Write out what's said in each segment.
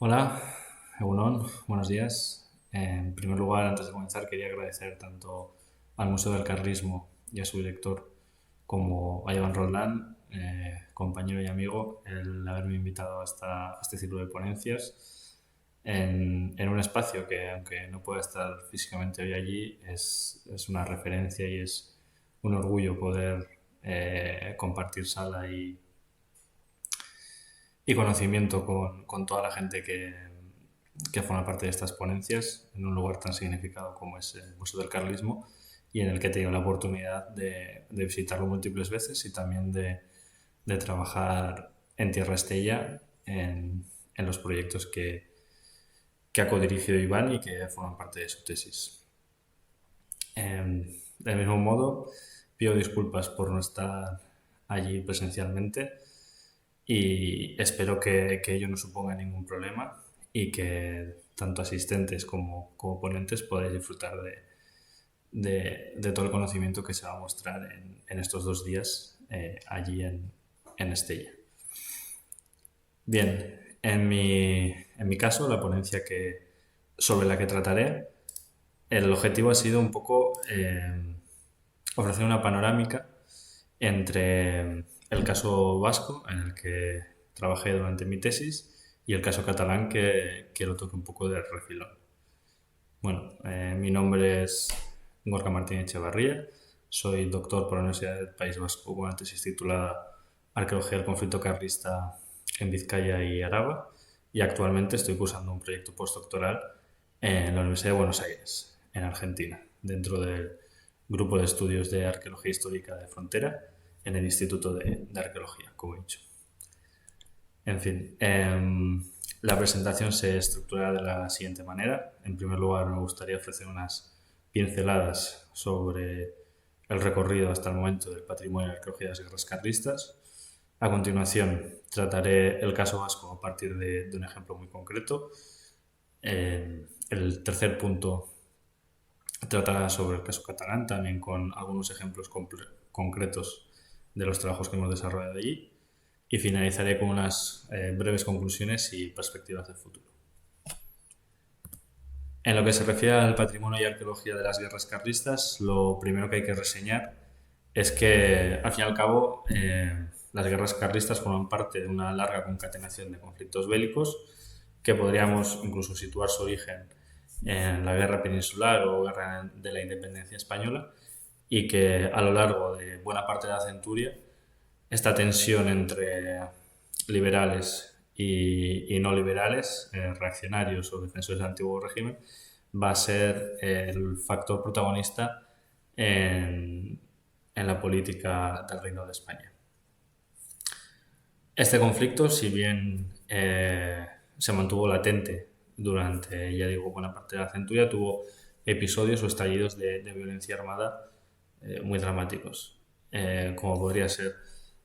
Hola, Egunon, buenos días. En primer lugar, antes de comenzar, quería agradecer tanto al Museo del Carlismo y a su director como a Iván Roldán, compañero y amigo, el haberme invitado a este ciclo de ponencias en un espacio que, aunque no pueda estar físicamente hoy allí, es una referencia y es un orgullo poder compartir sala y conocimiento con toda la gente que forma parte de estas ponencias en un lugar tan significado como es el Museo del Carlismo y en el que he tenido la oportunidad de visitarlo múltiples veces y también de trabajar en Tierra Estella en los proyectos que ha codirigido Iván y que forman parte de su tesis. Del mismo modo, pido disculpas por no estar allí presencialmente y espero que ello no suponga ningún problema y que tanto asistentes como ponentes podáis disfrutar de todo el conocimiento que se va a mostrar en estos 2 días allí en Estella. Bien, en mi caso, la ponencia sobre la que trataré, el objetivo ha sido un poco ofrecer una panorámica entre el caso vasco, en el que trabajé durante mi tesis, y el caso catalán, que lo toque un poco de refilón. Bueno, mi nombre es Gorka Martín Echevarría, soy doctor por la Universidad del País Vasco con una tesis titulada Arqueología del conflicto carlista en Vizcaya y Araba, y actualmente estoy cursando un proyecto postdoctoral en la Universidad de Buenos Aires, en Argentina, dentro del grupo de estudios de arqueología histórica de frontera en el Instituto de Arqueología, como he dicho. En fin, la presentación se estructura de la siguiente manera. En primer lugar, me gustaría ofrecer unas pinceladas sobre el recorrido hasta el momento del patrimonio de la arqueología de las guerras carlistas. A continuación, trataré el caso vasco a partir de un ejemplo muy concreto. El tercer punto tratará sobre el caso catalán, también con algunos ejemplos concretos de los trabajos que hemos desarrollado allí. Y finalizaré con unas breves conclusiones y perspectivas de futuro. En lo que se refiere al patrimonio y arqueología de las guerras carlistas, lo primero que hay que reseñar es que, al fin y al cabo, las guerras carlistas forman parte de una larga concatenación de conflictos bélicos que podríamos incluso situar su origen en la guerra peninsular o guerra de la independencia española y que a lo largo de buena parte de la centuria esta tensión entre liberales y no liberales, reaccionarios o defensores del antiguo régimen, va a ser el factor protagonista en la política del Reino de España. Este conflicto, si bien se mantuvo latente durante, ya digo, buena parte de la centuria, tuvo episodios o estallidos de violencia armada muy dramáticos, como podría ser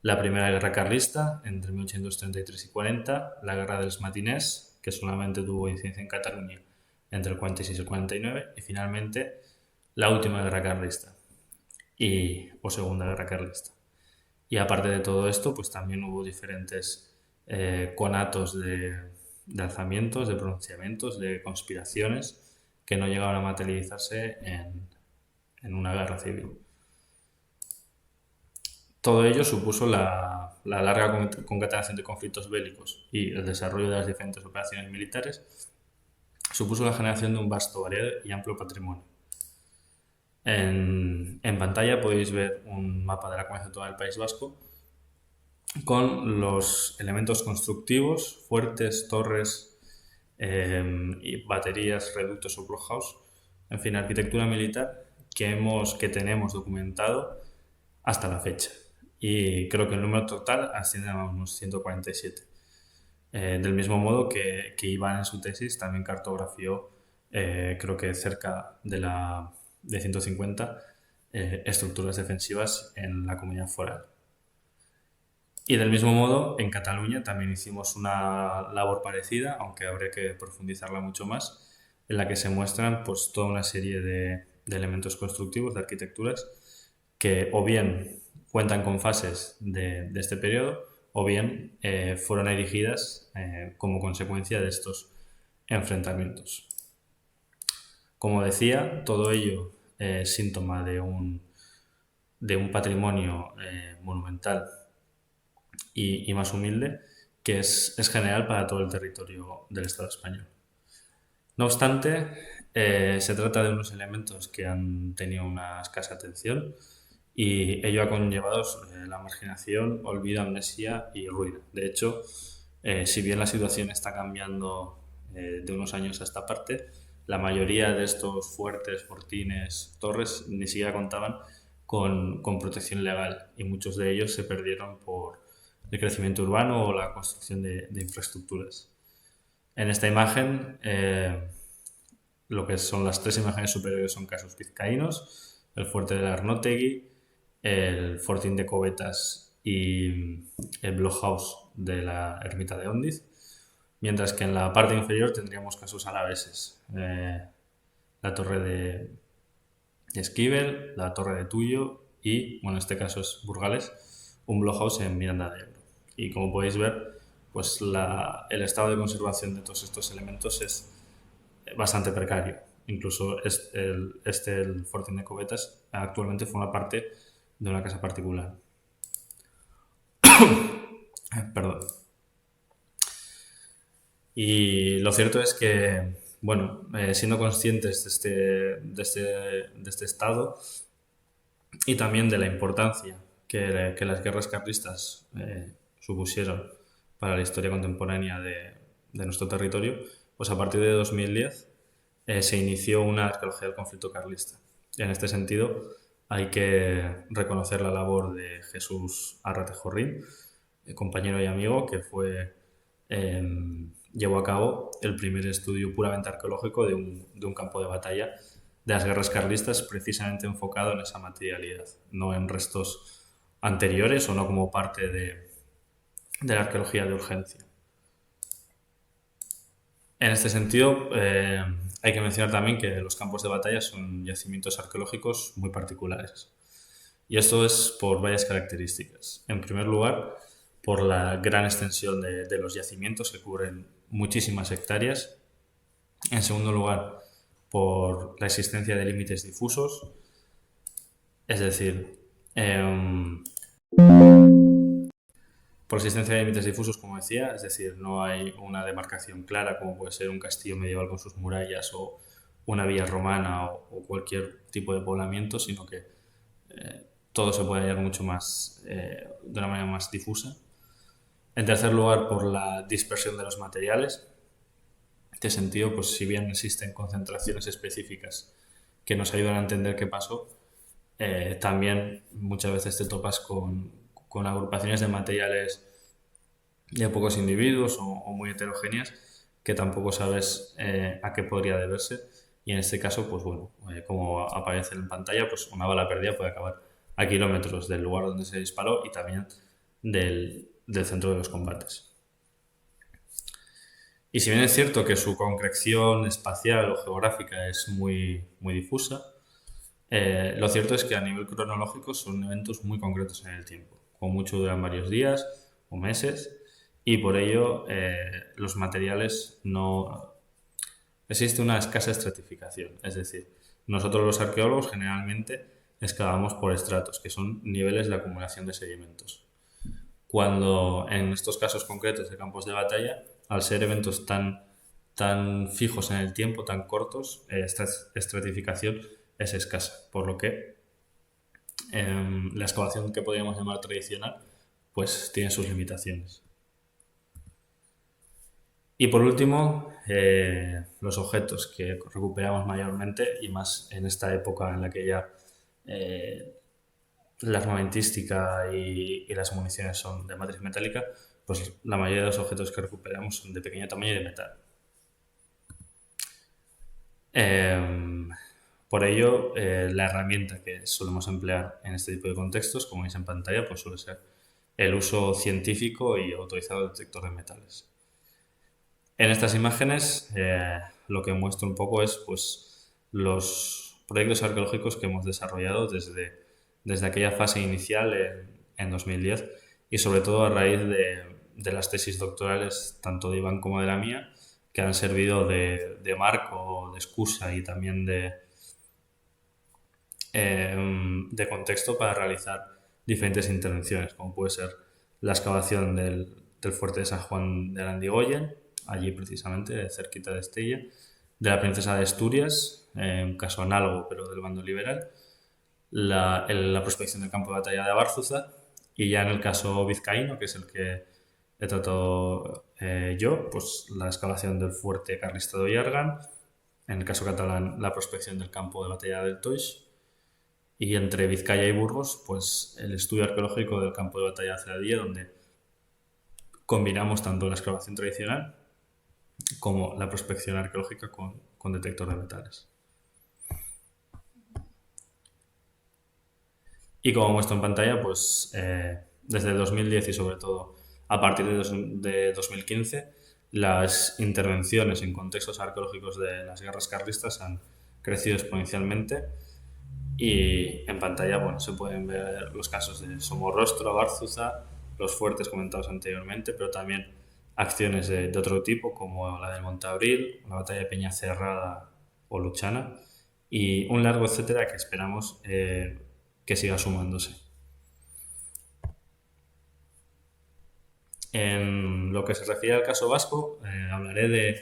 la Primera Guerra Carlista entre 1833 y 40, la Guerra de los Matinés, que solamente tuvo incidencia en Cataluña entre el 46 y el 49, y finalmente la Última Guerra Carlista o Segunda Guerra Carlista. Y aparte de todo esto, pues también hubo diferentes conatos de alzamientos, de pronunciamientos, de conspiraciones que no llegaban a materializarse en una guerra civil. Todo ello supuso la larga concatenación de conflictos bélicos y el desarrollo de las diferentes operaciones militares, supuso la generación de un vasto, variado y amplio patrimonio. En pantalla podéis ver un mapa de la comunidad autónoma del País Vasco con los elementos constructivos, fuertes, torres, y baterías, reductos o blockhouse, en fin, arquitectura militar que tenemos documentado hasta la fecha. Y creo que el número total asciende a unos 147. Del mismo modo que Iván en su tesis también cartografió, creo que cerca de 150 estructuras defensivas en la comunidad foral. Y del mismo modo, en Cataluña también hicimos una labor parecida, aunque habría que profundizarla mucho más, en la que se muestran pues, toda una serie de elementos constructivos, de arquitecturas, que o bien cuentan con fases de este periodo, o bien fueron erigidas como consecuencia de estos enfrentamientos. Como decía, todo ello es síntoma de un patrimonio monumental y más humilde que es general para todo el territorio del Estado español. No obstante, se trata de unos elementos que han tenido una escasa atención y ello ha conllevado la marginación, olvido, amnesia y ruina. De hecho, si bien la situación está cambiando de unos años a esta parte, la mayoría de estos fuertes, fortines, torres ni siquiera contaban con protección legal y muchos de ellos se perdieron por el crecimiento urbano o la construcción de infraestructuras. En esta imagen, lo que son las tres imágenes superiores son casos vizcaínos, el fuerte de Arnótegui, el fortín de Covetas y el Blockhaus de la ermita de Ondiz, mientras que en la parte inferior tendríamos casos alaveses, la torre de Esquivel, la torre de Tuyo y, bueno, en este caso es Burgales, un Blockhaus en Miranda de Ebro. Y como podéis ver, pues el estado de conservación de todos estos elementos es bastante precario. Incluso el Fortín de Covetas actualmente forma parte de una casa particular. Perdón. Y lo cierto es que, bueno, siendo conscientes de este estado y también de la importancia que las guerras carlistas supusieron para la historia contemporánea de nuestro territorio, pues a partir de 2010 se inició una arqueología del conflicto carlista. En este sentido, hay que reconocer la labor de Jesús Arratejorrín, compañero y amigo, que llevó a cabo el primer estudio puramente arqueológico de un campo de batalla de las guerras carlistas, precisamente enfocado en esa materialidad, no en restos anteriores o no como parte de la arqueología de urgencia. En este sentido, hay que mencionar también que los campos de batalla son yacimientos arqueológicos muy particulares. Y esto es por varias características. En primer lugar, por la gran extensión de los yacimientos que cubren muchísimas hectáreas. En segundo lugar, por la existencia de límites difusos. Es decir, por existencia de límites difusos, como decía, es decir, no hay una demarcación clara como puede ser un castillo medieval con sus murallas o una villa romana o cualquier tipo de poblamiento, sino que todo se puede hallar mucho más, de una manera más difusa. En tercer lugar, por la dispersión de los materiales. En este sentido, pues si bien existen concentraciones específicas que nos ayudan a entender qué pasó, también muchas veces te topas con agrupaciones de materiales de pocos individuos o muy heterogéneas que tampoco sabes a qué podría deberse. Y en este caso, pues bueno, como aparece en pantalla, pues una bala perdida puede acabar a kilómetros del lugar donde se disparó y también del centro de los combates. Y si bien es cierto que su concreción espacial o geográfica es muy, muy difusa, lo cierto es que a nivel cronológico son eventos muy concretos en el tiempo. Como mucho duran varios días o meses y por ello los materiales no... Existe una escasa estratificación, es decir, nosotros los arqueólogos generalmente excavamos por estratos, que son niveles de acumulación de sedimentos. Cuando en estos casos concretos de campos de batalla, al ser eventos tan fijos en el tiempo, tan cortos, esta estratificación es escasa, por lo que la excavación que podríamos llamar tradicional pues tiene sus limitaciones. Y por último, los objetos que recuperamos mayormente y más en esta época en la que ya la armamentística y las municiones son de matriz metálica, pues la mayoría de los objetos que recuperamos son de pequeño tamaño y de metal. Por ello, la herramienta que solemos emplear en este tipo de contextos, como veis en pantalla, pues suele ser el uso científico y autorizado del detector de metales. En estas imágenes lo que muestro un poco es pues, los proyectos arqueológicos que hemos desarrollado desde aquella fase inicial en 2010 y sobre todo a raíz de las tesis doctorales, tanto de Iván como de la mía, que han servido de marco, de excusa y también de contexto para realizar diferentes intervenciones, como puede ser la excavación del fuerte de San Juan de Landigoyen, allí precisamente, cerquita de Estella, de la princesa de Asturias, un caso análogo pero del bando liberal, la prospección del campo de batalla de Abárzuza, y ya en el caso vizcaíno, que es el que he tratado yo, pues la excavación del fuerte carlista de Oyargan, en el caso catalán la prospección del campo de batalla del Toix, y entre Vizcaya y Burgos, pues el estudio arqueológico del campo de batalla de Celadilla, donde combinamos tanto la excavación tradicional como la prospección arqueológica con detector de metales. Y como muestro en pantalla, pues desde el 2010 y sobre todo a partir de 2015, las intervenciones en contextos arqueológicos de las guerras carlistas han crecido exponencialmente. Y en pantalla, bueno, se pueden ver los casos de Somorrostro, Abárzuza, los fuertes comentados anteriormente, pero también acciones de otro tipo, como la del Montabril, la batalla de Peñacerrada o Luchana, y un largo etcétera que esperamos que siga sumándose. En lo que se refiere al caso vasco, hablaré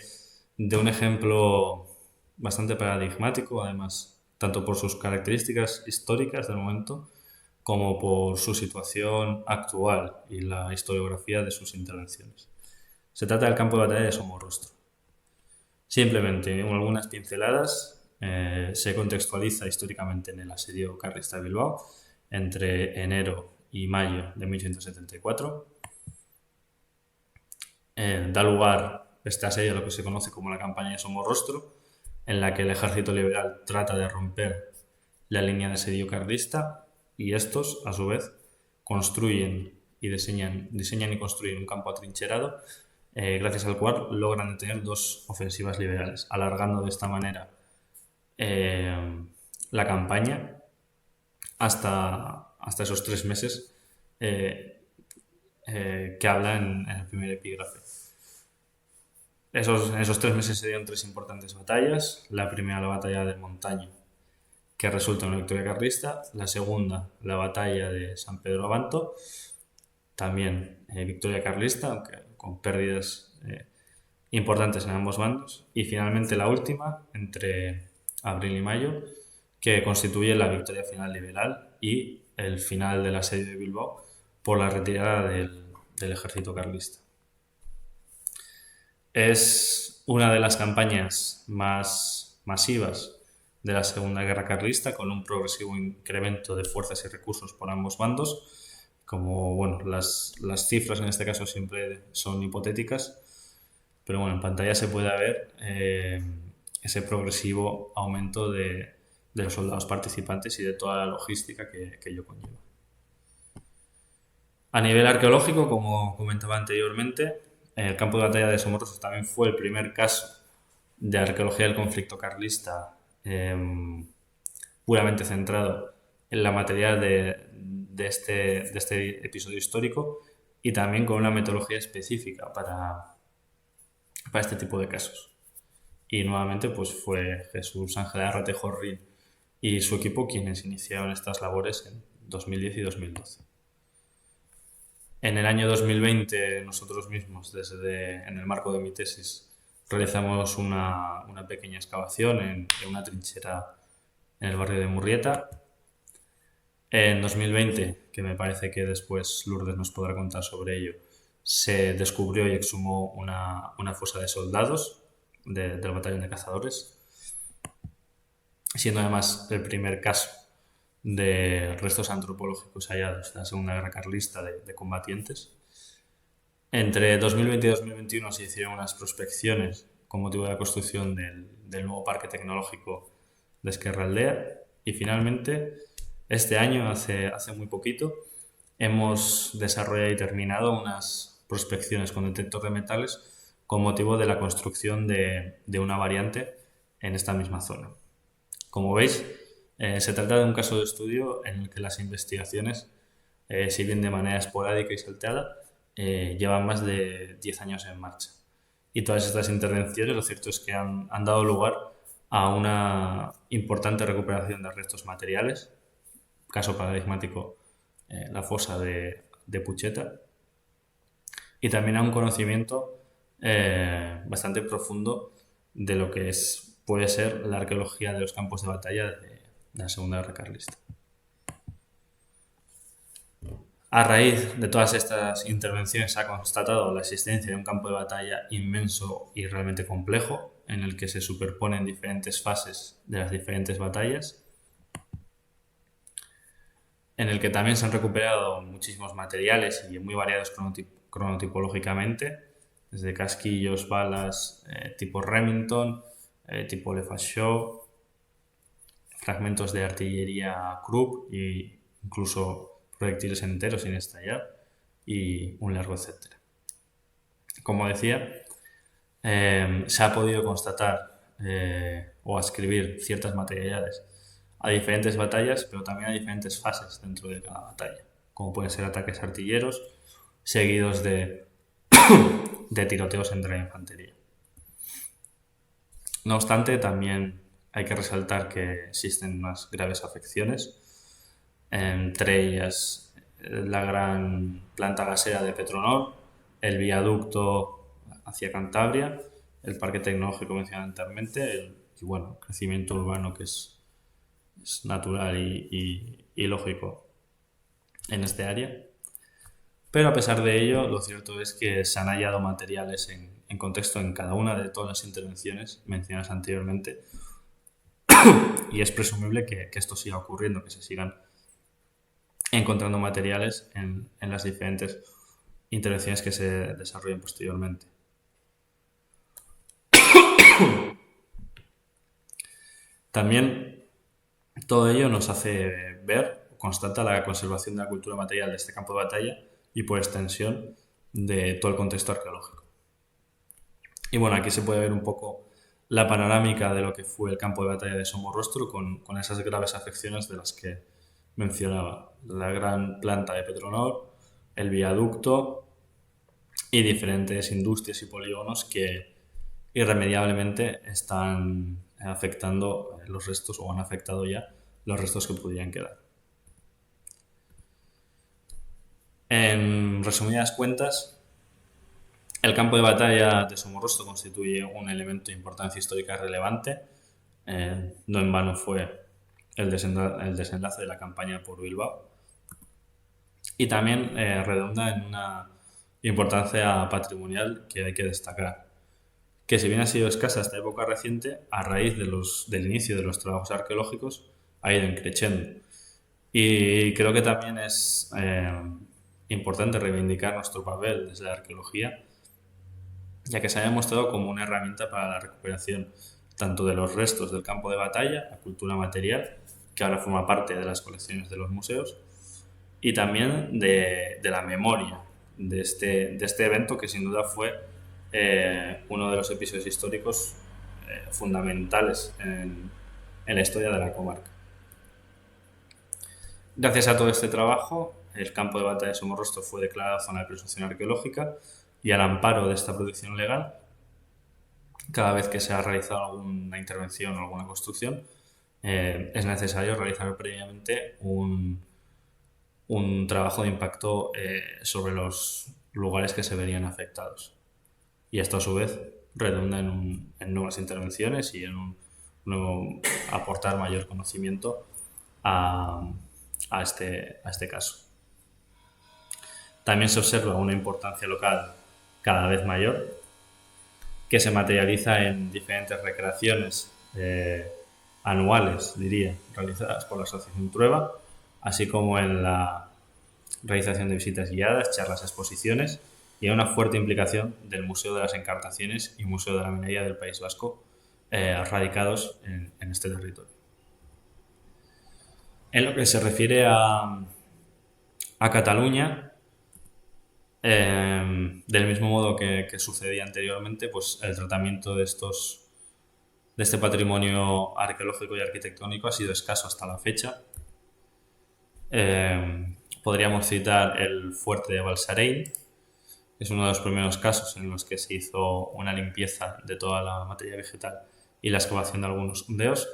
de un ejemplo bastante paradigmático, además, tanto por sus características históricas del momento como por su situación actual y la historiografía de sus intervenciones. Se trata del campo de batalla de Somorrostro. Simplemente, en algunas pinceladas, se contextualiza históricamente en el asedio carlista de Bilbao entre enero y mayo de 1874. Da lugar este asedio a lo que se conoce como la campaña de Somorrostro, en la que el ejército liberal trata de romper la línea de asedio carlista, y estos, a su vez, construyen y diseñan y construyen un campo atrincherado, gracias al cual logran detener dos ofensivas liberales, alargando de esta manera la campaña hasta esos 3 meses que habla en el primer epígrafe. En esos 3 meses se dieron tres importantes batallas. La primera, la batalla del Montaño, que resulta en una victoria carlista. La segunda, la batalla de San Pedro Abanto, también victoria carlista, aunque con pérdidas importantes en ambos bandos. Y finalmente la última, entre abril y mayo, que constituye la victoria final liberal y el final del asedio de Bilbao por la retirada del ejército carlista. Es una de las campañas más masivas de la Segunda Guerra Carlista, con un progresivo incremento de fuerzas y recursos por ambos bandos. Como bueno, las cifras en este caso siempre son hipotéticas, pero bueno, en pantalla se puede ver ese progresivo aumento de los soldados participantes y de toda la logística que ello conlleva. A nivel arqueológico, como comentaba anteriormente, el campo de batalla de Somorrostro también fue el primer caso de arqueología del conflicto carlista puramente centrado en la materia de este episodio histórico, y también con una metodología específica para este tipo de casos. Y nuevamente pues fue Jesús Ángel Arratejorrín y su equipo quienes iniciaron estas labores en 2010 y 2012. En el año 2020 nosotros mismos, en el marco de mi tesis, realizamos una pequeña excavación en una trinchera en el barrio de Murrieta. En 2020, que me parece que después Lourdes nos podrá contar sobre ello, se descubrió y exhumó una fosa de soldados del batallón de cazadores, siendo además el primer caso de restos antropológicos hallados de la Segunda Guerra Carlista de combatientes. Entre 2020 y 2021 se hicieron unas prospecciones con motivo de la construcción del nuevo parque tecnológico de Ezkerraldea, y finalmente este año, hace muy poquito, hemos desarrollado y terminado unas prospecciones con detector de metales con motivo de la construcción de una variante en esta misma zona. Como veis, se trata de un caso de estudio en el que las investigaciones si bien de manera esporádica y salteada, llevan más de 10 años en marcha. Y todas estas intervenciones, lo cierto es que han dado lugar a una importante recuperación de restos materiales, caso paradigmático, la fosa de Pucheta, y también a un conocimiento bastante profundo de lo que puede ser la arqueología de los campos de batalla de la Segunda Guerra Carlista. A raíz de todas estas intervenciones se ha constatado la existencia de un campo de batalla inmenso y realmente complejo, en el que se superponen diferentes fases de las diferentes batallas, en el que también se han recuperado muchísimos materiales y muy variados cronotipológicamente, desde casquillos, balas tipo Remington, tipo Le Facheux, fragmentos de artillería Krupp e incluso proyectiles enteros sin estallar y un largo etcétera. Como decía, se ha podido constatar o ascribir ciertas materialidades a diferentes batallas, pero también a diferentes fases dentro de cada batalla, como pueden ser ataques artilleros seguidos de tiroteos entre la infantería. No obstante, también hay que resaltar que existen unas graves afecciones, entre ellas la gran planta gasera de Petronor, el viaducto hacia Cantabria, el parque tecnológico mencionado anteriormente y bueno, crecimiento urbano que es natural y lógico en este área. Pero a pesar de ello, lo cierto es que se han hallado materiales en contexto en cada una de todas las intervenciones mencionadas anteriormente y es presumible que esto siga ocurriendo, que se sigan encontrando materiales en las diferentes intervenciones que se desarrollen posteriormente. También todo ello nos hace ver, constata la conservación de la cultura material de este campo de batalla y por extensión de todo el contexto arqueológico. Y bueno, aquí se puede ver un poco la panorámica de lo que fue el campo de batalla de Somorrostro con esas graves afecciones de las que mencionaba. La gran planta de Petronor, el viaducto y diferentes industrias y polígonos que irremediablemente están afectando los restos o han afectado ya los restos que podrían quedar. En resumidas cuentas, el campo de batalla de Somorrostro constituye un elemento de importancia histórica relevante. No en vano fue el desenlace de la campaña por Bilbao. Y también redunda en una importancia patrimonial que hay que destacar, que si bien ha sido escasa hasta época reciente, a raíz del inicio de los trabajos arqueológicos ha ido creciendo. Y creo que también es importante reivindicar nuestro papel desde la arqueología, ya que se ha demostrado como una herramienta para la recuperación tanto de los restos del campo de batalla, la cultura material, que ahora forma parte de las colecciones de los museos, y también de la memoria de este evento que sin duda fue uno de los episodios históricos fundamentales en la historia de la comarca. Gracias a todo este trabajo, el campo de batalla de Somorrostro fue declarado zona de preservación arqueológica y al amparo de esta protección legal, cada vez que se ha realizado alguna intervención o alguna construcción, es necesario realizar previamente un trabajo de impacto sobre los lugares que se verían afectados. Y esto a su vez redunda en nuevas intervenciones y en un nuevo aportar mayor conocimiento a este caso. También se observa una importancia local cada vez mayor que se materializa en diferentes recreaciones anuales, diría, realizadas por la Asociación Trueba, así como en la realización de visitas guiadas, charlas, exposiciones y una fuerte implicación del Museo de las Encartaciones y Museo de la Minería del País Vasco radicados en este territorio. En lo que se refiere a Cataluña, del mismo modo que sucedía anteriormente, pues el tratamiento de este patrimonio arqueológico y arquitectónico ha sido escaso hasta la fecha, podríamos citar el fuerte de Balsareny. Es uno de los primeros casos en los que se hizo una limpieza de toda la materia vegetal y la excavación de algunos hondeos.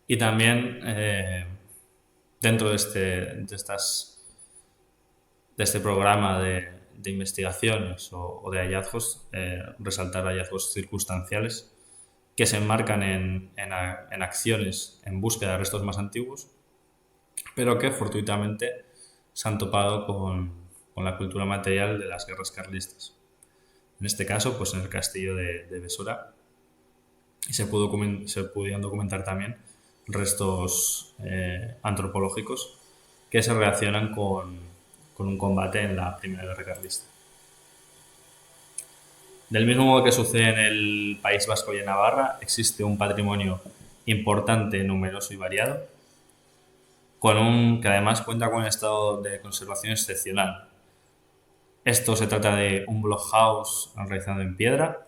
Y también dentro de este programa de investigaciones o de hallazgos, resaltar hallazgos circunstanciales que se enmarcan en acciones en búsqueda de restos más antiguos, pero que fortuitamente se han topado con la cultura material de las guerras carlistas. En este caso, pues en el castillo de Besora, y se pudieron documentar también restos antropológicos que se relacionan con un combate en la Primera Guerra Carlista. Del mismo modo que sucede en el País Vasco y en Navarra, existe un patrimonio importante, numeroso y variado, que además cuenta con un estado de conservación excepcional. Esto se trata de un blockhouse realizado en piedra,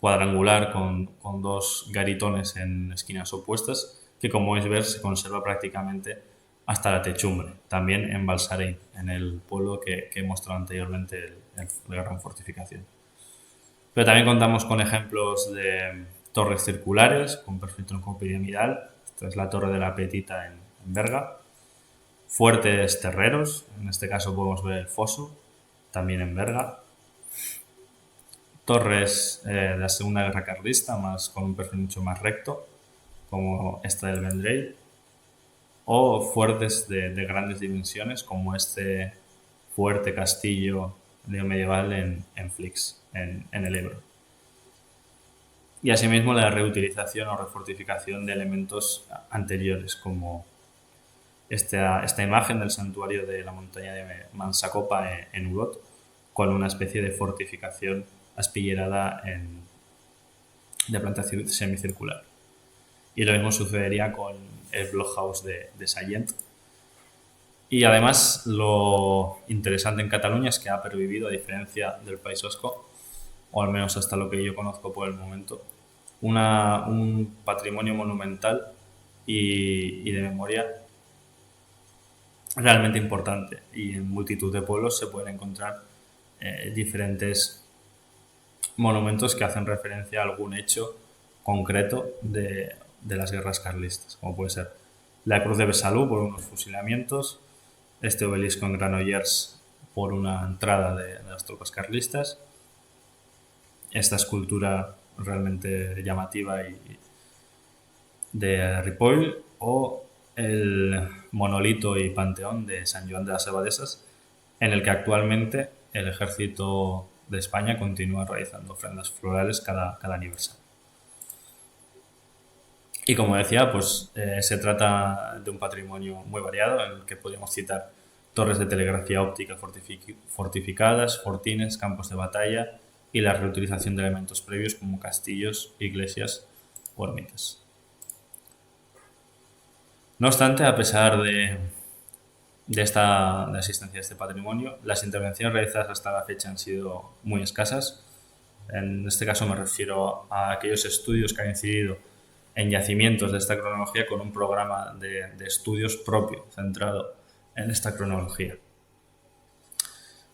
cuadrangular con dos garitones en esquinas opuestas, que como podéis ver se conserva prácticamente hasta la techumbre, también en Balsareny, en el pueblo que he mostrado anteriormente, la gran fortificación. Pero también contamos con ejemplos de torres circulares con perfil troncopiramidal. Esta es la torre de la Petita en Berga. Fuertes terreros, en este caso podemos ver el foso, también en Berga. Torres de la Segunda Guerra Carlista, con un perfil mucho más recto, como esta del Vendrell. O fuertes de grandes dimensiones, como este fuerte castillo neomedieval en Flix, en el Ebro. Y asimismo la reutilización o refortificación de elementos anteriores, como esta imagen del santuario de la montaña de Mansacopa en Urot, con una especie de fortificación aspillerada de planta semicircular. Y lo mismo sucedería con el blockhouse de Sallent. Y además lo interesante en Cataluña es que ha pervivido, a diferencia del País Vasco, o al menos hasta lo que yo conozco por el momento, un patrimonio monumental y de memoria realmente importante. Y en multitud de pueblos se pueden encontrar diferentes monumentos que hacen referencia a algún hecho concreto de las guerras carlistas, como puede ser la Cruz de Besalú por unos fusilamientos, este obelisco en Granollers por una entrada de las tropas carlistas, esta escultura realmente llamativa de Ripoll, o el monolito y panteón de San Joan de las Abadesas, en el que actualmente el ejército de España continúa realizando ofrendas florales cada aniversario. Y como decía, pues se trata de un patrimonio muy variado, en el que podríamos citar torres de telegrafía óptica fortificadas, fortines, campos de batalla y la reutilización de elementos previos como castillos, iglesias o ermitas. No obstante, a pesar de la existencia de este patrimonio, las intervenciones realizadas hasta la fecha han sido muy escasas. En este caso me refiero a aquellos estudios que han incidido en yacimientos de esta cronología con un programa de estudios propio, centrado en esta cronología.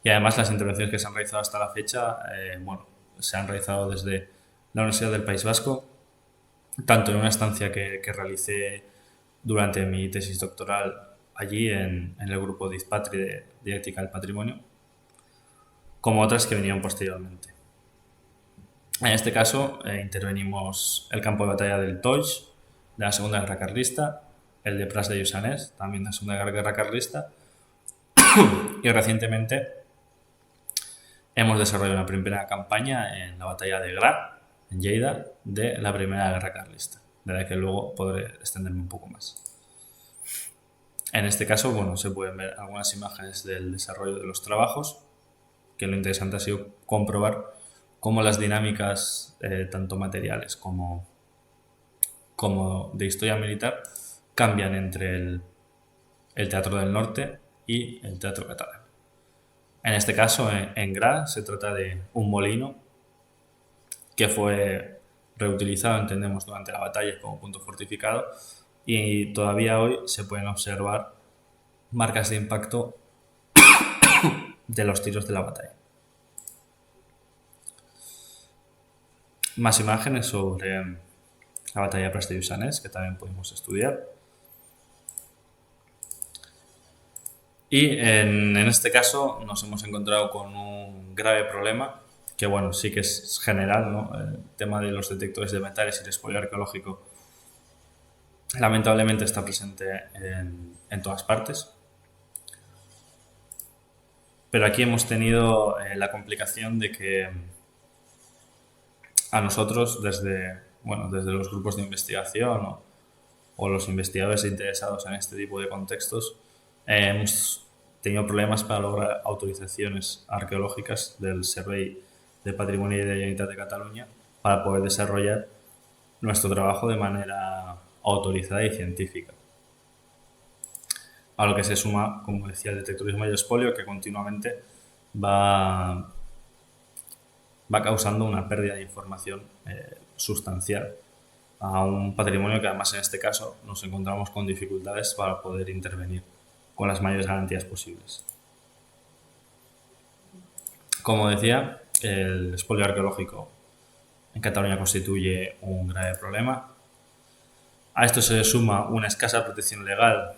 Y además las intervenciones que se han realizado hasta la fecha, se han realizado desde la Universidad del País Vasco, tanto en una estancia que realicé durante mi tesis doctoral allí en el grupo de IZPATRI de Dialéctica del Patrimonio, como otras que vinieron posteriormente. En este caso intervenimos el campo de batalla del Toix, de la Segunda Guerra Carlista, el de Pras de Lluçanès, también de la Segunda Guerra Carlista, y recientemente hemos desarrollado una primera campaña en la batalla de Gra, en Lleida, de la Primera Guerra Carlista, de la que luego podré extenderme un poco más. En este caso, se pueden ver algunas imágenes del desarrollo de los trabajos, que lo interesante ha sido comprobar cómo las dinámicas, tanto materiales como de historia militar, cambian entre el Teatro del Norte y el Teatro catalán. En este caso, en Gra, se trata de un molino que fue reutilizado, entendemos, durante la batalla como punto fortificado, y todavía hoy se pueden observar marcas de impacto de los tiros de la batalla. Más imágenes sobre la batalla de Presteyusanés que también pudimos estudiar. Y en este caso nos hemos encontrado con un grave problema que, bueno, sí que es general, ¿no? El tema de los detectores de metales y el expolio arqueológico lamentablemente está presente en todas partes. Pero aquí hemos tenido la complicación de que a nosotros, desde los grupos de investigación o los investigadores interesados en este tipo de contextos, hemos tenido problemas para lograr autorizaciones arqueológicas del Servei de Patrimonio de la Generalitat de Cataluña para poder desarrollar nuestro trabajo de manera autorizada y científica. A lo que se suma, como decía, el detectorismo y el expolio, que continuamente va causando una pérdida de información sustancial a un patrimonio que, además, en este caso nos encontramos con dificultades para poder intervenir con las mayores garantías posibles. Como decía, el expolio arqueológico en Cataluña constituye un grave problema. A esto se le suma una escasa protección legal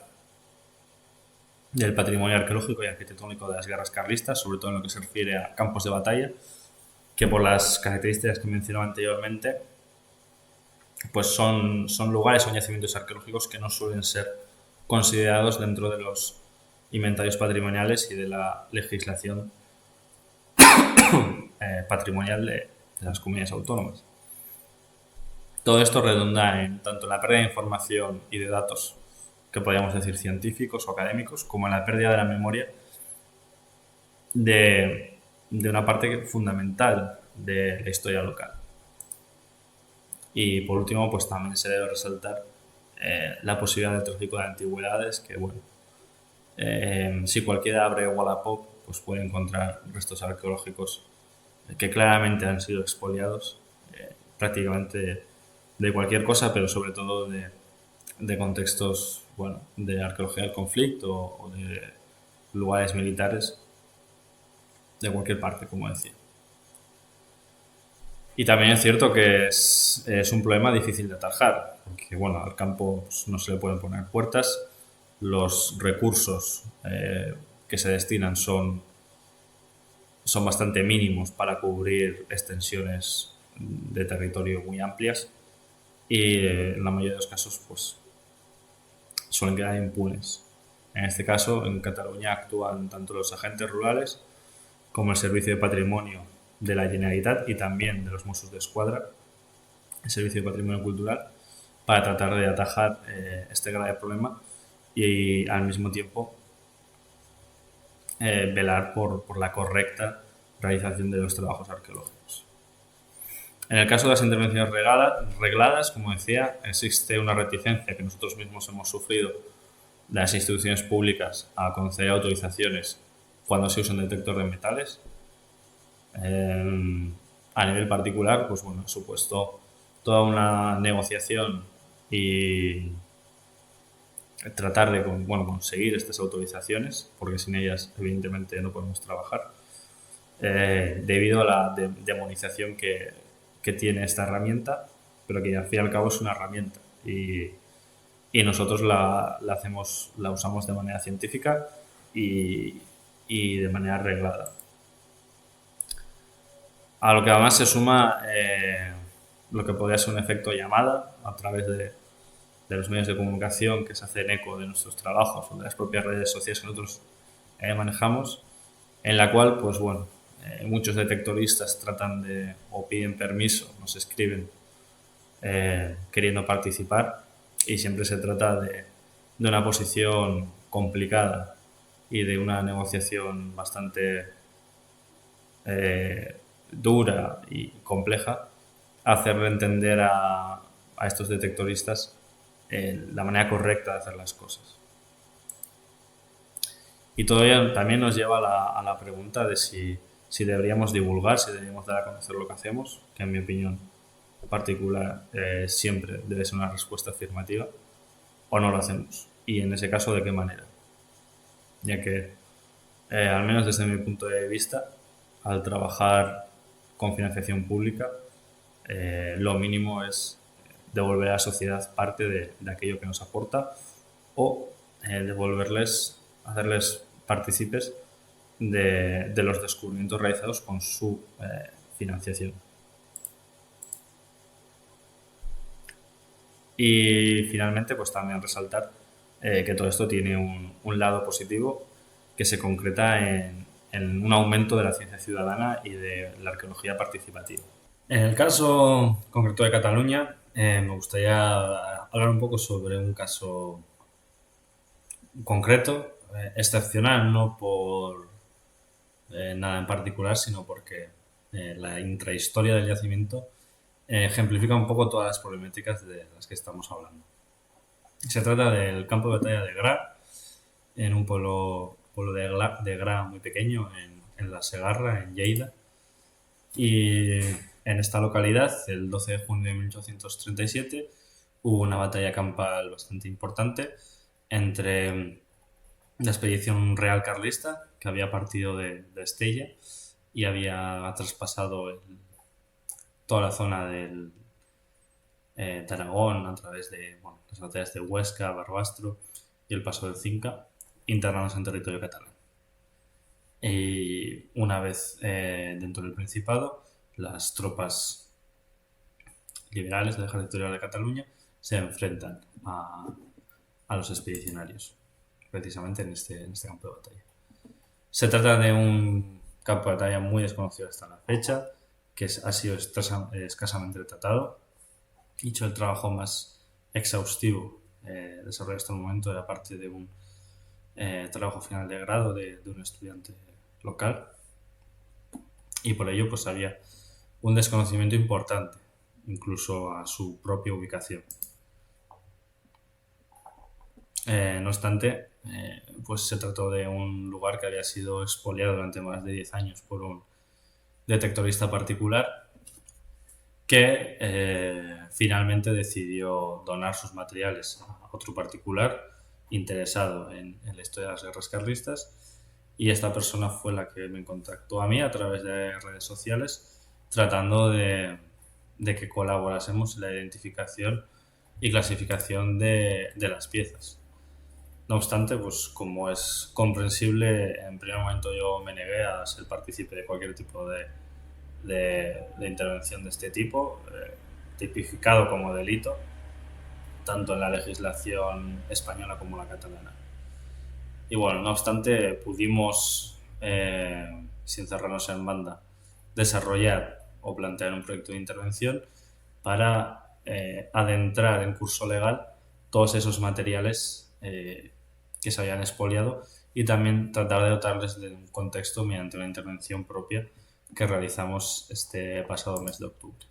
del patrimonio arqueológico y arquitectónico de las guerras carlistas, sobre todo en lo que se refiere a campos de batalla, que por las características que mencionaba anteriormente, pues son lugares o yacimientos arqueológicos que no suelen ser considerados dentro de los inventarios patrimoniales y de la legislación patrimonial de las comunidades autónomas. Todo esto redunda en tanto en la pérdida de información y de datos, que podríamos decir científicos o académicos, como en la pérdida de la memoria de una parte fundamental de la historia local. Y por último, pues también se debe resaltar la posibilidad del tráfico de antigüedades, que bueno, si cualquiera abre Wallapop, pues puede encontrar restos arqueológicos que claramente han sido expoliados, prácticamente de cualquier cosa, pero sobre todo de contextos, bueno, de arqueología del conflicto o de lugares militares de cualquier parte, como decía. Y también es cierto que es un problema difícil de atajar, porque bueno, al campo pues, no se le pueden poner puertas, los recursos que se destinan son bastante mínimos para cubrir extensiones de territorio muy amplias y en la mayoría de los casos pues suelen quedar impunes. En este caso, en Cataluña actúan tanto los agentes rurales como el Servicio de Patrimonio de la Generalitat y también de los Mossos d'Esquadra, el Servicio de Patrimonio Cultural, para tratar de atajar este grave problema y al mismo tiempo velar por la correcta realización de los trabajos arqueológicos. En el caso de las intervenciones regladas, como decía, existe una reticencia que nosotros mismos hemos sufrido de las instituciones públicas a conceder autorizaciones cuando se usa un detector de metales. A nivel particular, pues bueno, ha supuesto toda una negociación y tratar de conseguir estas autorizaciones, porque sin ellas evidentemente no podemos trabajar, debido a la demonización que tiene esta herramienta, pero que al fin y al cabo es una herramienta y nosotros la usamos de manera científica y de manera reglada. A lo que además se suma lo que podría ser un efecto llamada a través de los medios de comunicación que se hacen eco de nuestros trabajos o de las propias redes sociales que nosotros manejamos, en la cual, pues bueno, muchos detectoristas tratan o piden permiso, nos escriben queriendo participar y siempre se trata de una posición complicada y de una negociación bastante dura y compleja, hacerle entender a estos detectoristas la manera correcta de hacer las cosas. Y todo ello también nos lleva a la pregunta de si deberíamos divulgar, si deberíamos dar a conocer lo que hacemos, que en mi opinión particular siempre debe ser una respuesta afirmativa, o no lo hacemos. Y en ese caso, ¿de qué manera? ya que, al menos desde mi punto de vista, al trabajar con financiación pública, lo mínimo es devolver a la sociedad parte de aquello que nos aporta o devolverles, hacerles partícipes de los descubrimientos realizados con su financiación. Y finalmente, pues también resaltar que todo esto tiene un lado positivo que se concreta en un aumento de la ciencia ciudadana y de la arqueología participativa. En el caso concreto de Cataluña, me gustaría hablar un poco sobre un caso concreto, excepcional, no por nada en particular, sino porque la intrahistoria del yacimiento ejemplifica un poco todas las problemáticas de las que estamos hablando. Se trata del campo de batalla de Gra, en un pueblo de Gra muy pequeño, en la Segarra, en Lleida. Y en esta localidad, el 12 de junio de 1837, hubo una batalla campal bastante importante entre la expedición real carlista, que había partido de Estella y había traspasado toda la zona de Aragón a través de las batallas de Huesca, Barbastro y el paso del Cinca, internándose en territorio catalán. Y una vez dentro del Principado, las tropas liberales del Ejército Liberal de Cataluña se enfrentan a los expedicionarios, precisamente en este campo de batalla. Se trata de un campo de batalla muy desconocido hasta la fecha, que ha sido escasamente tratado. Hecho el trabajo más exhaustivo desarrollado hasta el momento era parte de un trabajo final de grado de un estudiante local, y por ello pues había un desconocimiento importante, incluso a su propia ubicación. No obstante, pues se trató de un lugar que había sido expoliado durante más de 10 años por un detectorista particular que finalmente decidió donar sus materiales a otro particular interesado en la historia de las guerras carlistas, y esta persona fue la que me contactó a mí a través de redes sociales tratando de que colaborásemos en la identificación y clasificación de las piezas. No obstante, pues como es comprensible, en primer momento yo me negué a ser partícipe de cualquier tipo de intervención de este tipo, tipificado como delito, tanto en la legislación española como la catalana. Y bueno, no obstante, pudimos, sin cerrarnos en banda, desarrollar o plantear un proyecto de intervención para adentrar en curso legal todos esos materiales que se habían expoliado y también tratar de dotarles de un contexto mediante una intervención propia que realizamos este pasado mes de octubre.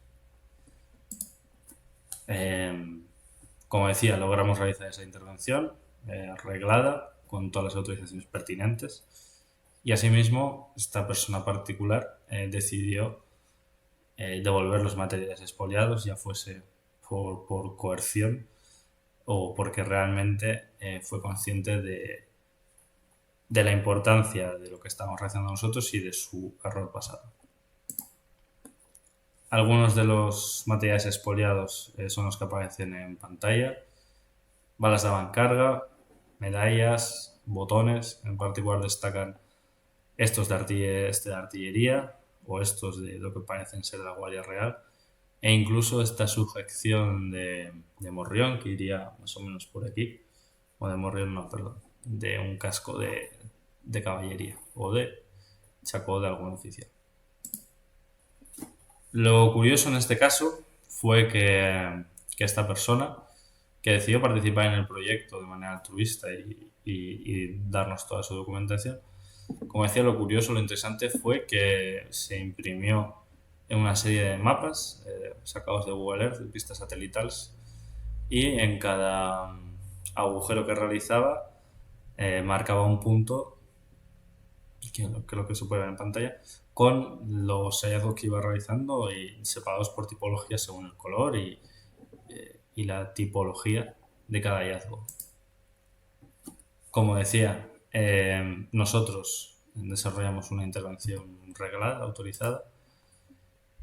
Como decía, logramos realizar esa intervención arreglada con todas las autorizaciones pertinentes, y asimismo esta persona particular decidió devolver los materiales expoliados, ya fuese por coerción o porque realmente fue consciente de la importancia de lo que estábamos realizando nosotros y de su error pasado. Algunos de los materiales expoliados son los que aparecen en pantalla: balas de avancarga, medallas, botones. En particular destacan estos de artillería o estos de lo que parecen ser de la Guardia Real, e incluso esta sujeción de morrión que iría más o menos por aquí, o de morrión no, perdón, de un casco de caballería o de chacó de algún oficial. Lo curioso en este caso fue que esta persona, que decidió participar en el proyecto de manera altruista y darnos toda su documentación, como decía, lo curioso, lo interesante fue que se imprimió en una serie de mapas sacados de Google Earth, de pistas satelitales, y en cada agujero que realizaba marcaba un punto, que es lo que se puede ver en pantalla, con los hallazgos que iba realizando y separados por tipología según el color y la tipología de cada hallazgo. Como decía, nosotros desarrollamos una intervención reglada, autorizada,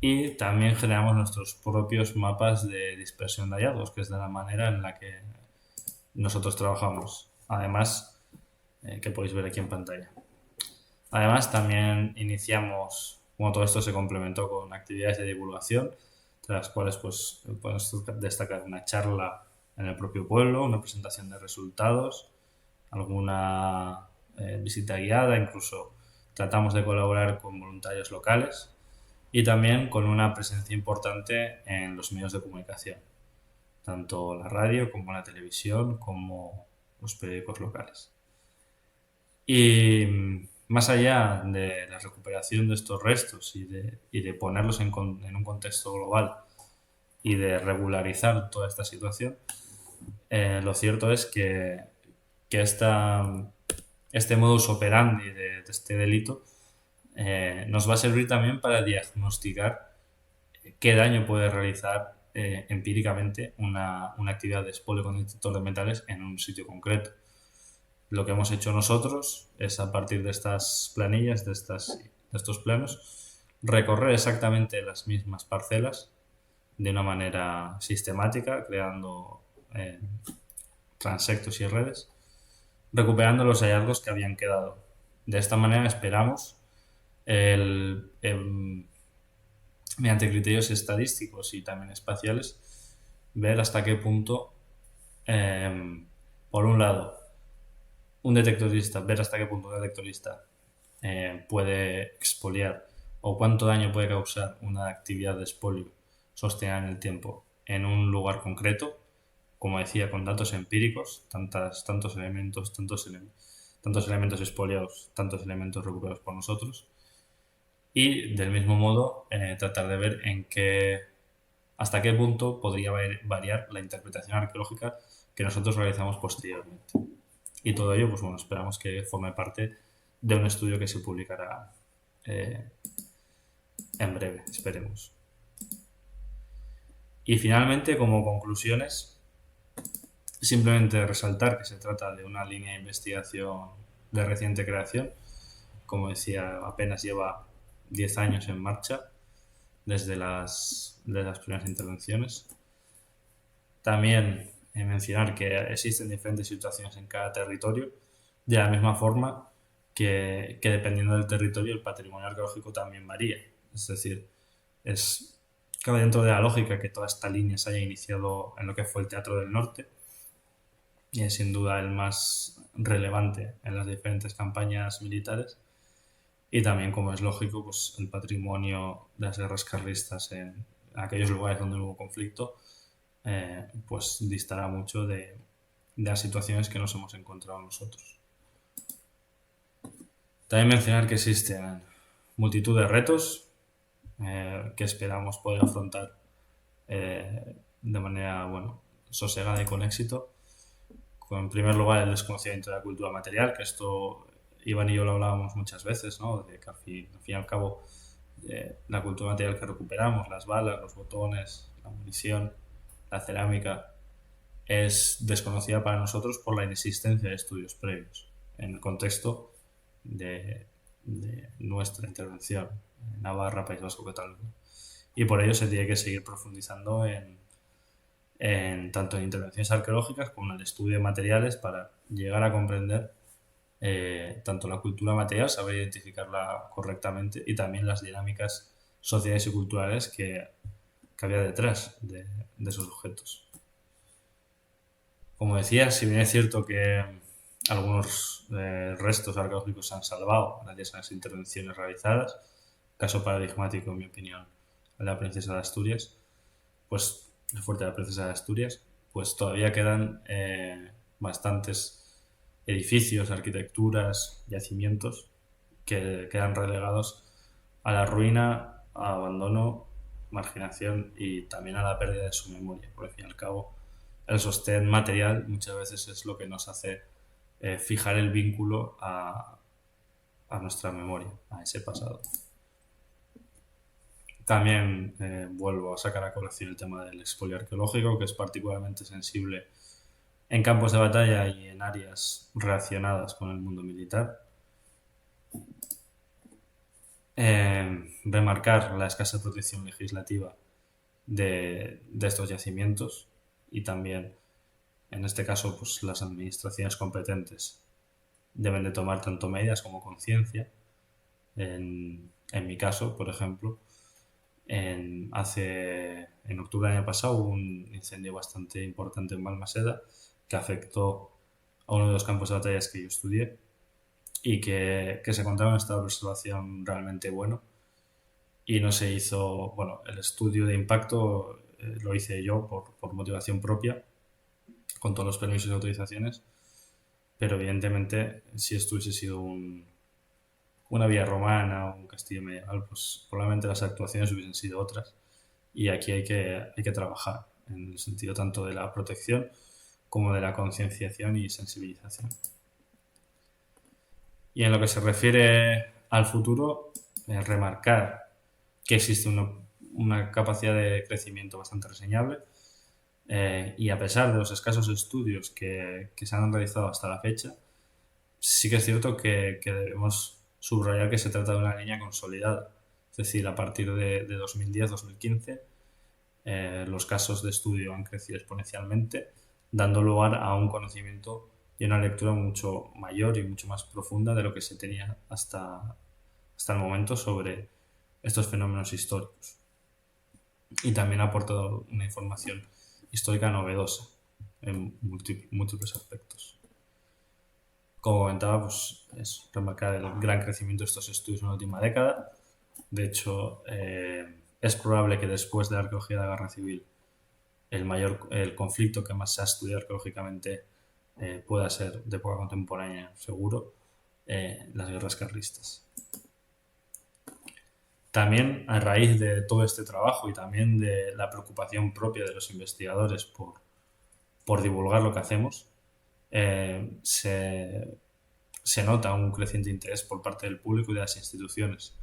y también generamos nuestros propios mapas de dispersión de hallazgos, que es de la manera en la que nosotros trabajamos. Además, que podéis ver aquí en pantalla. Además, también iniciamos, como todo esto se complementó con actividades de divulgación, de las cuales pues, podemos destacar una charla en el propio pueblo, una presentación de resultados, alguna visita guiada, incluso tratamos de colaborar con voluntarios locales y también con una presencia importante en los medios de comunicación, tanto la radio como la televisión, como los periódicos locales. Y más allá de la recuperación de estos restos y de ponerlos en un contexto global y de regularizar toda esta situación, lo cierto es que este modus operandi de este delito nos va a servir también para diagnosticar qué daño puede realizar empíricamente una actividad de expolio con detector de metales en un sitio concreto. Lo que hemos hecho nosotros es, a partir de estas planillas, de estos planos, recorrer exactamente las mismas parcelas de una manera sistemática, creando transectos y redes, recuperando los hallazgos que habían quedado. De esta manera esperamos, mediante criterios estadísticos y también espaciales, ver hasta qué punto, por un lado, ver hasta qué punto un detectorista puede expoliar o cuánto daño puede causar una actividad de expolio sostenida en el tiempo en un lugar concreto, como decía, con datos empíricos, tantos elementos expoliados, tantos elementos recuperados por nosotros, y del mismo modo tratar de ver hasta qué punto podría variar la interpretación arqueológica que nosotros realizamos posteriormente. Y todo ello, pues bueno, esperamos que forme parte de un estudio que se publicará en breve, esperemos. Y finalmente, como conclusiones, simplemente resaltar que se trata de una línea de investigación de reciente creación. Como decía, apenas lleva 10 años en marcha desde las primeras intervenciones. También mencionar que existen diferentes situaciones en cada territorio, de la misma forma que dependiendo del territorio el patrimonio arqueológico también varía. Es decir, cabe dentro de la lógica que toda esta línea se haya iniciado en lo que fue el Teatro del Norte, y es sin duda el más relevante en las diferentes campañas militares, y también, como es lógico, pues el patrimonio de las guerras carlistas en aquellos lugares donde hubo conflicto pues distará mucho de las situaciones que nos hemos encontrado nosotros. También mencionar que existen multitud de retos que esperamos poder afrontar de manera sosegada y con éxito. En primer lugar, el desconocimiento de la cultura material, que esto Iván y yo lo hablábamos muchas veces, ¿no? De que al fin y al cabo la cultura material que recuperamos, las balas, los botones, la munición, la cerámica, es desconocida para nosotros por la inexistencia de estudios previos en el contexto de nuestra intervención en Navarra, País Vasco, Cataluña. Y por ello se tiene que seguir profundizando tanto en intervenciones arqueológicas como en el estudio de materiales para llegar a comprender tanto la cultura material, saber identificarla correctamente, y también las dinámicas sociales y culturales que había detrás de esos objetos. Como decía, si bien es cierto que algunos restos arqueológicos se han salvado gracias a las intervenciones realizadas, caso paradigmático, en mi opinión, de la Princesa de Asturias, pues el fuerte de la Princesa de Asturias, pues todavía quedan bastantes edificios, arquitecturas, yacimientos que quedan relegados a la ruina, a abandono, marginación y también a la pérdida de su memoria. Por al fin y al cabo, el sostén material muchas veces es lo que nos hace fijar el vínculo a nuestra memoria, a ese pasado. También vuelvo a sacar a colación el tema del expolio arqueológico, que es particularmente sensible en campos de batalla y en áreas relacionadas con el mundo militar. Remarcar la escasa protección legislativa de estos yacimientos y también, en este caso, pues las administraciones competentes deben de tomar tanto medidas como conciencia. En mi caso, por ejemplo, en octubre del año pasado hubo un incendio bastante importante en Balmaseda que afectó a uno de los campos de batallas que yo estudié y que se encontraba en un estado de preservación realmente bueno y no se hizo, bueno, el estudio de impacto lo hice yo por motivación propia, con todos los permisos y autorizaciones, pero evidentemente si esto hubiese sido una villa romana o un castillo medieval, pues probablemente las actuaciones hubiesen sido otras. Y aquí hay que trabajar en el sentido tanto de la protección como de la concienciación y sensibilización. Y en lo que se refiere al futuro, remarcar que existe una capacidad de crecimiento bastante reseñable y a pesar de los escasos estudios que se han realizado hasta la fecha, sí que es cierto que debemos subrayar que se trata de una línea consolidada. Es decir, a partir de 2010-2015 los casos de estudio han crecido exponencialmente, dando lugar a un conocimiento y una lectura mucho mayor y mucho más profunda de lo que se tenía hasta el momento sobre estos fenómenos históricos. Y también ha aportado una información histórica novedosa en múltiples aspectos. Como comentaba, pues es remarcar el gran crecimiento de estos estudios en la última década. De hecho, es probable que después de la arqueología de la guerra civil el conflicto que más se ha estudiado arqueológicamente pueda ser de época contemporánea, seguro, las guerras carlistas. También a raíz de todo este trabajo y también de la preocupación propia de los investigadores por divulgar lo que hacemos, se nota un creciente interés por parte del público y de las instituciones.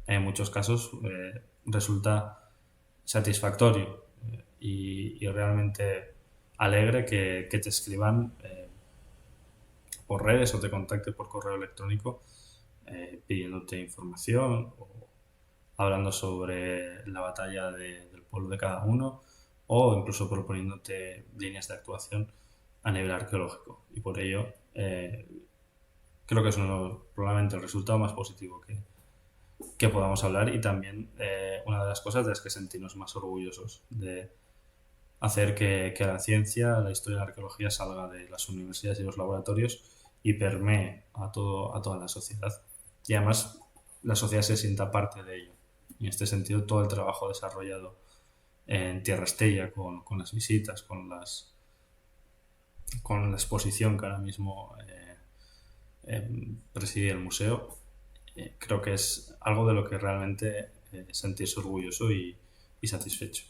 En muchos casos resulta satisfactorio y realmente alegre que te escriban por redes o te contacten por correo electrónico pidiéndote información o hablando sobre la batalla del pueblo de cada uno o incluso proponiéndote líneas de actuación a nivel arqueológico. Y por ello creo que es probablemente el resultado más positivo que podamos hablar y también una de las cosas de las que sentirnos más orgullosos de hacer que la ciencia, la historia de la arqueología salga de las universidades y los laboratorios y permee a toda la sociedad. Y además la sociedad se sienta parte de ello. Y en este sentido todo el trabajo desarrollado en Tierra Estella con las visitas, con la exposición que ahora mismo preside el museo, creo que es algo de lo que realmente sentirse orgulloso y satisfecho.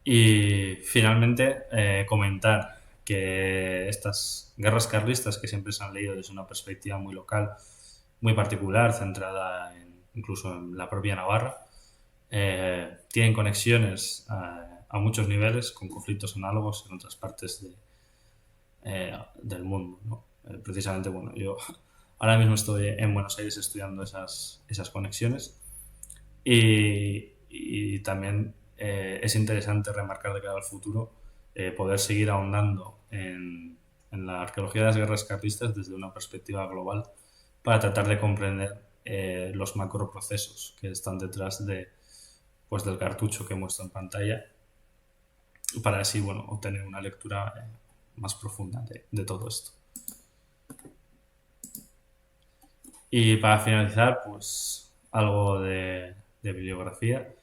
Y finalmente comentar que estas guerras carlistas que siempre se han leído desde una perspectiva muy local, muy particular, centrada incluso en la propia Navarra, tienen conexiones a muchos niveles con conflictos análogos en otras partes del mundo, ¿no? Precisamente, bueno, yo ahora mismo estoy en Buenos Aires estudiando esas conexiones y también es interesante remarcar de cara al futuro poder seguir ahondando en la arqueología de las guerras carlistas desde una perspectiva global para tratar de comprender los macroprocesos que están detrás del cartucho que muestro en pantalla para así obtener una lectura más profunda de todo esto. Y para finalizar, pues algo de bibliografía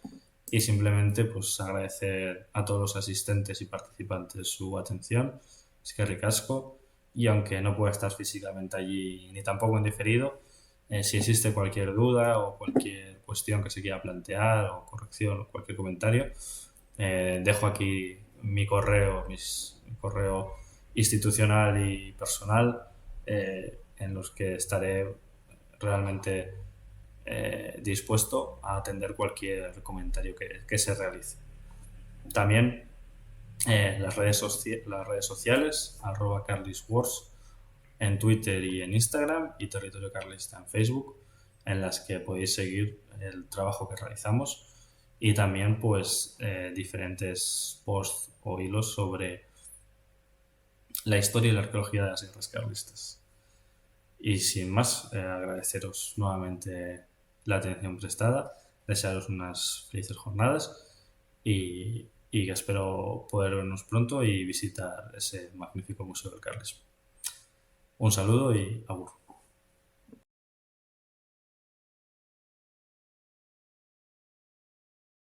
y simplemente pues agradecer a todos los asistentes y participantes su atención. Es que ricasco, y aunque no pueda estar físicamente allí ni tampoco en diferido, si existe cualquier duda o cualquier cuestión que se quiera plantear o corrección o cualquier comentario, dejo aquí mi correo institucional y personal en los que estaré realmente dispuesto a atender cualquier comentario que se realice. También las redes sociales, @carliswars en Twitter y en Instagram, y Territorio Carlista en Facebook, en las que podéis seguir el trabajo que realizamos, y también pues diferentes posts o hilos sobre la historia y la arqueología de las guerras carlistas. Y sin más, agradeceros nuevamente la atención prestada, desearos unas felices jornadas, y espero poder vernos pronto y visitar ese magnífico Museo del Carlismo. Un saludo y agur.